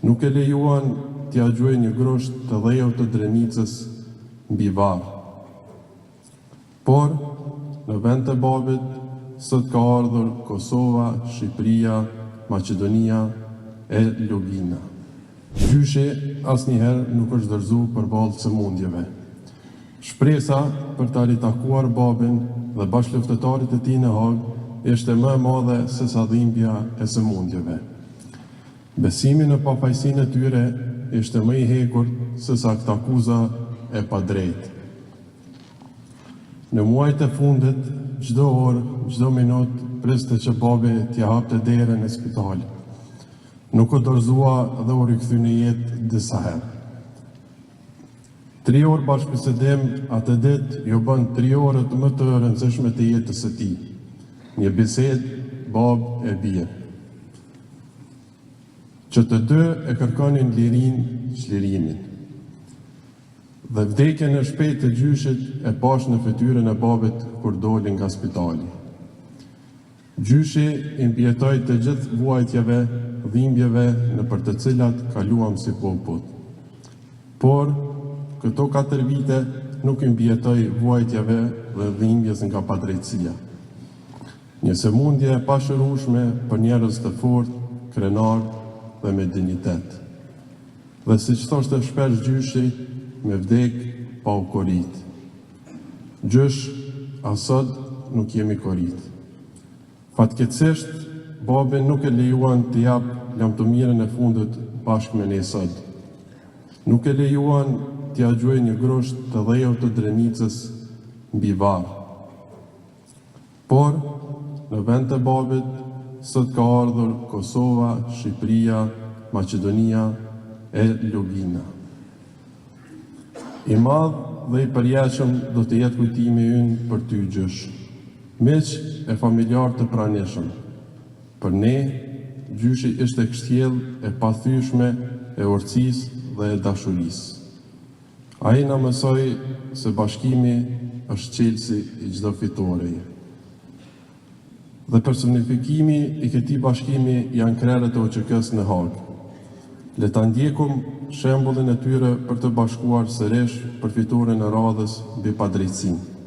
Nuk e lejuan t'ia gjuaj një grosht të dhejut të Drenicës mbi varë. Por, në vend të babit, sot ka ardhur Kosova, Shqipëria, Maqedonia e Logina. Gjyshi asnjëherë nuk është dorëzuar përballë sëmundjeve. Shpresa për ta ritakuar babin dhe bashkëluftëtarit e tij në Hag ishte më e madhe se sa dhimbja e sëmundjeve. Besimi në pafajësinë e tyre ishte më i hekur se sa këtë akuza e padrejtë. Në muajt e fundit, çdo orë, çdo minutë, priste që babi t'ia hapte derën e spitalit. Nuk u dorëzua dhe u rikthye në jetë disa herë. 3 orë bashkëbisedim atë ditë ju bën 3 orët më të rëndësishme të jetës së tij. Një bisedë babë e birë. Që të dy e kërkonin çlirimin. Dhe vdekjen e shpejtë të gjyshit e pash në fytyrën e babit kur doli nga spitali. Gjyshi i mbijetoi të gjithë vuajtjeve, dhimbjeve në për të cilat kaluam si poput. Por, këto 4 vite nuk i mbijetoi vuajtjeve dhe dhimbjes nga padrejtësia. Një sëmundje e pashërueshme për njerëz të fortë, krenar dhe me dinjitet. Dhe siç thoshte shpesh gjyshi, me vdek pa u korit. Gjysh, asot nuk jemi korit. Fatkeqësisht, babin nuk e lejuan të jap lamtomirën e fundit bashkë me ne sot. Nuk e lejuan t'ia gjuajë një grosht të dhejut të Drenicës mbi varë. Por, në vend të babit, sot ka ardhur Kosova, Shqipëria, Maqedonia e Logina. I madh dhe i përjetshëm do të jetë kujtimi ynë për ty gjysh, miq e familjar të pranishëm. Për ne, gjyshi ishte kështjell e pathyeshme e urtësisë dhe e dashurisë. Ai na mësoi se bashkimi është çelësi i çdo fitoreje. Dhe personifikimi i këtij bashkimi janë krerët e OÇK-s në Hag. Le ta ndjekum shembullin e tyre për të bashkuar sërish për fitoren e radhës mbi padrejtësinë.